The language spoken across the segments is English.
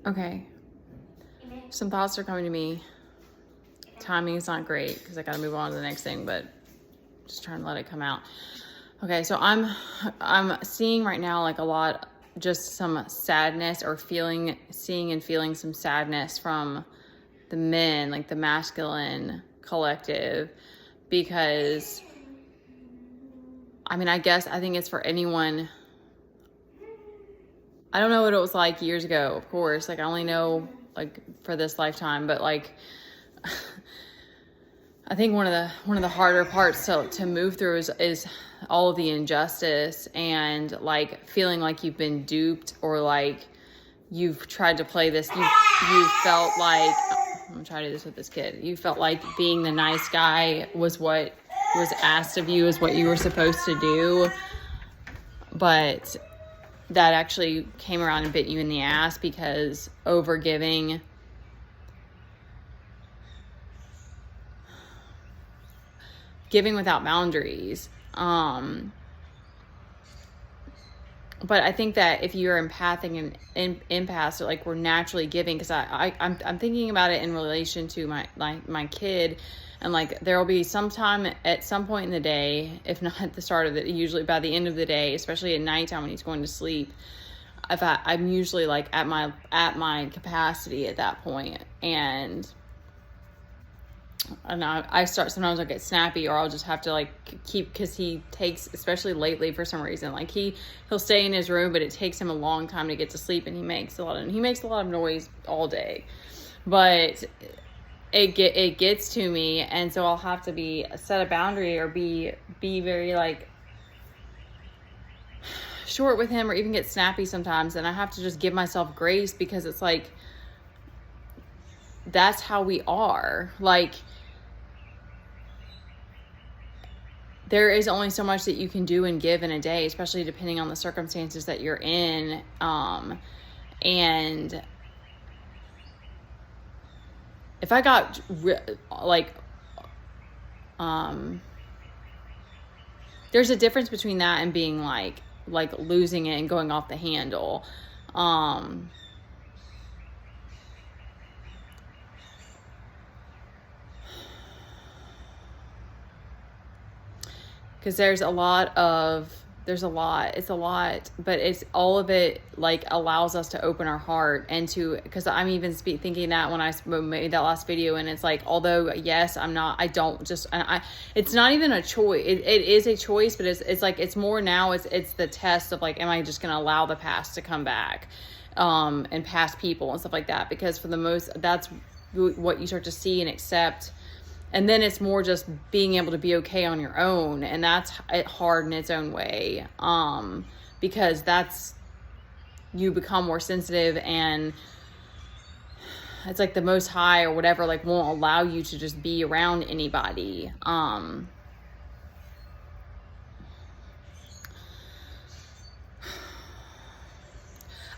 Okay. Some thoughts are coming to me. Timing is not great because I got to move on to the next thing, but just trying to let it come out. Okay, so I'm seeing right now like a lot, just some sadness or seeing and feeling some sadness from the men, like the masculine collective, because I mean, I think it's for anyone. I don't know what it was like years ago, of course. Like, I only know, like, for this lifetime. But, like, I think one of the harder parts to move through is all of the injustice and, like, feeling like you've been duped or, like, you've tried to play this. You felt like, I'm going to try to do this with this kid. You felt like being the nice guy was what was asked of you, is what you were supposed to do. But that actually came around and bit you in the ass, because giving without boundaries. But I think that if you're empathic and empaths, so like we're naturally giving, because I'm thinking about it in relation to my kid, and like there will be some time at some point in the day, if not at the start of it, usually by the end of the day, especially at nighttime when he's going to sleep, I'm usually like at my capacity at that point, and I start, sometimes I'll get snappy, or I'll just have to like keep, because he takes, especially lately for some reason, like he'll stay in his room, but it takes him a long time to get to sleep, and he makes a lot of noise all day, but it gets to me, and so I'll have to set a boundary, or be very like short with him, or even get snappy sometimes, and I have to just give myself grace, because it's like that's how we are. Like, there is only so much that you can do and give in a day, especially depending on the circumstances that you're in. And if I got there's a difference between that and being like losing it and going off the handle. Because it's a lot, but it's all of it like allows us to open our heart, and because I'm even thinking that when I made that last video, and it's like, although yes, it's not even a choice. It is a choice, but it's like, it's more now, it's the test of like, am I just going to allow the past to come back, and past people and stuff like that, because for the most, that's what you start to see and accept. And then it's more just being able to be okay on your own. And that's hard in its own way. Because you become more sensitive, and it's like the Most High or whatever, like won't allow you to just be around anybody.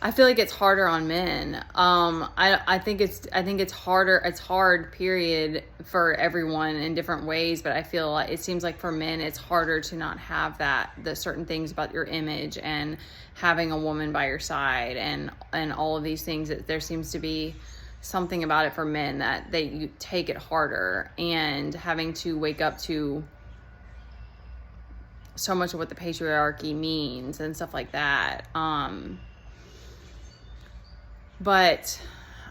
I feel like it's harder on men. I think it's harder. It's hard, period, for everyone in different ways. But I feel like it seems like for men, it's harder to not have the certain things about your image, and having a woman by your side, and all of these things. That there seems to be something about it for men that you take it harder, and having to wake up to so much of what the patriarchy means and stuff like that. But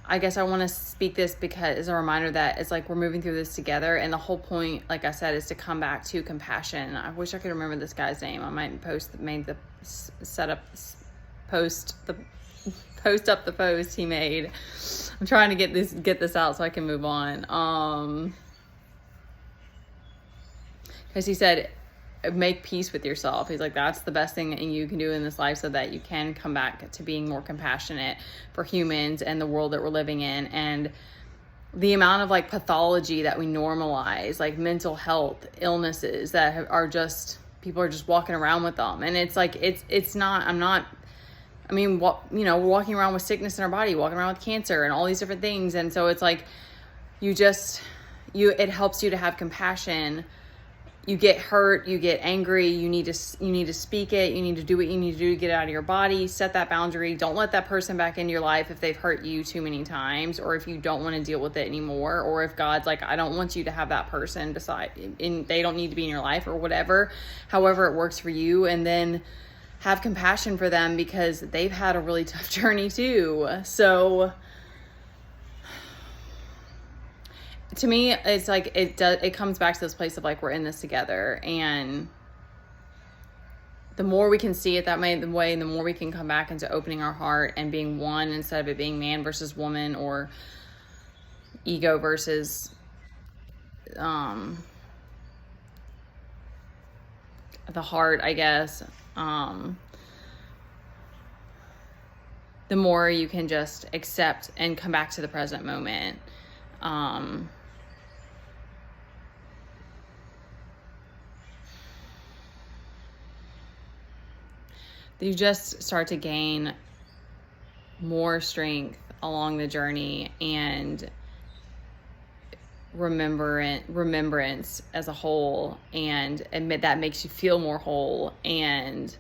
I guess I want to speak this because it's a reminder that it's like we're moving through this together. And the whole point, like I said, is to come back to compassion. I wish I could remember this guy's name. I might post up the post he made. I'm trying to get this out so I can move on. Because he said, make peace with yourself. He's like, that's the best thing that you can do in this life, so that you can come back to being more compassionate for humans and the world that we're living in. And the amount of like pathology that we normalize, like mental health illnesses that are just, people are just walking around with them. And it's like, we're walking around with sickness in our body, walking around with cancer and all these different things. And so it's like, it helps you to have compassion you get hurt, you get angry, you need to speak it, you need to do what you need to do to get it out of your body, set that boundary. Don't let that person back into your life if they've hurt you too many times, or if you don't want to deal with it anymore, or if God's like, I don't want you to have that person beside, and they don't need to be in your life, or whatever, however it works for you. And then have compassion for them, because they've had a really tough journey too. So to me, it's like, it comes back to this place of like, we're in this together. And the more we can see it that way, the more we can come back into opening our heart and being one, instead of it being man versus woman, or ego versus the heart, I guess. The more you can just accept and come back to the present moment. You just start to gain more strength along the journey, and remembrance as a whole, and admit that makes you feel more whole, and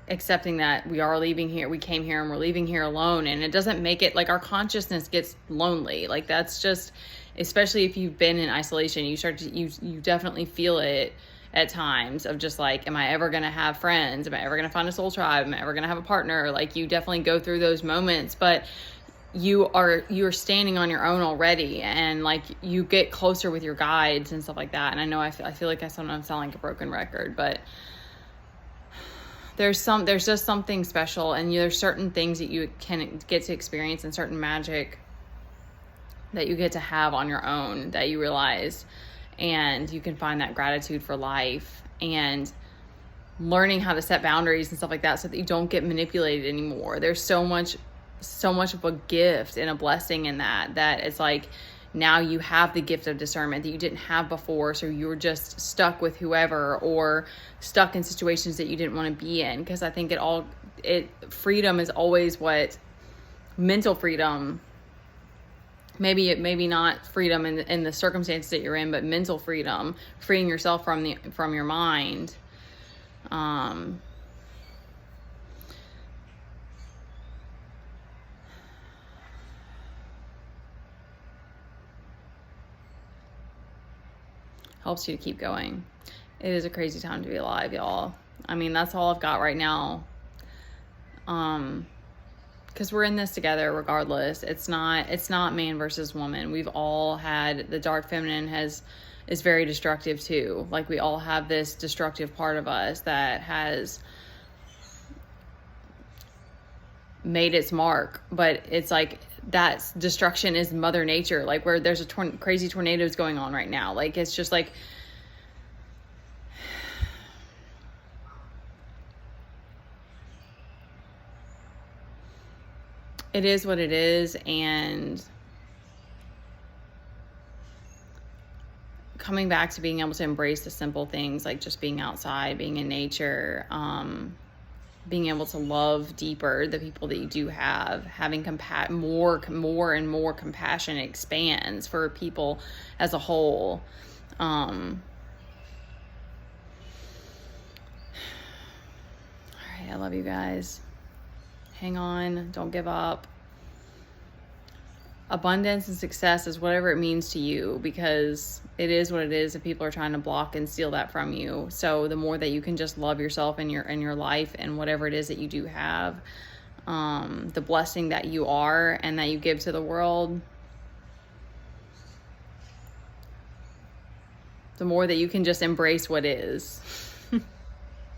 accepting that we are leaving here, we came here and we're leaving here alone. And it doesn't make it like our consciousness gets lonely. Like, that's just, especially if you've been in isolation, you start to, you definitely feel it at times, of just like, am I ever going to have friends? Am I ever going to find a soul tribe? Am I ever going to have a partner? Like, you definitely go through those moments, but you're standing on your own already, and like, you get closer with your guides and stuff like that. And I know I feel like I sometimes sound like a broken record, but there's just something special, and there's certain things that you can get to experience, and certain magic that you get to have on your own, that you realize. And you can find that gratitude for life, and learning how to set boundaries and stuff like that, so that you don't get manipulated anymore. There's so much of a gift and a blessing in that it's like, now you have the gift of discernment that you didn't have before. So you were just stuck with whoever, or stuck in situations that you didn't want to be in. Because I think freedom is always what mental freedom, maybe not freedom in the circumstances that you're in, but mental freedom, freeing yourself from your mind. I helps you to keep going. It is a crazy time to be alive, y'all. I mean, that's all I've got right now. Because we're in this together regardless. It's not man versus woman. We've all had, the dark feminine is very destructive too. Like, we all have this destructive part of us that has made its mark, but it's like, that destruction is Mother Nature. Like, where there's crazy tornadoes going on right now. Like, it's just like, it is what it is. And coming back to being able to embrace the simple things, like just being outside, being in nature, being able to love deeper the people that you do have, having more and more compassion expands for people as a whole. All right, I love you guys. Hang on, don't give up. Abundance and success is whatever it means to you, because it is what it is, and people are trying to block and steal that from you. So the more that you can just love yourself and your life and whatever it is that you do have, the blessing that you are and that you give to the world, the more that you can just embrace what is.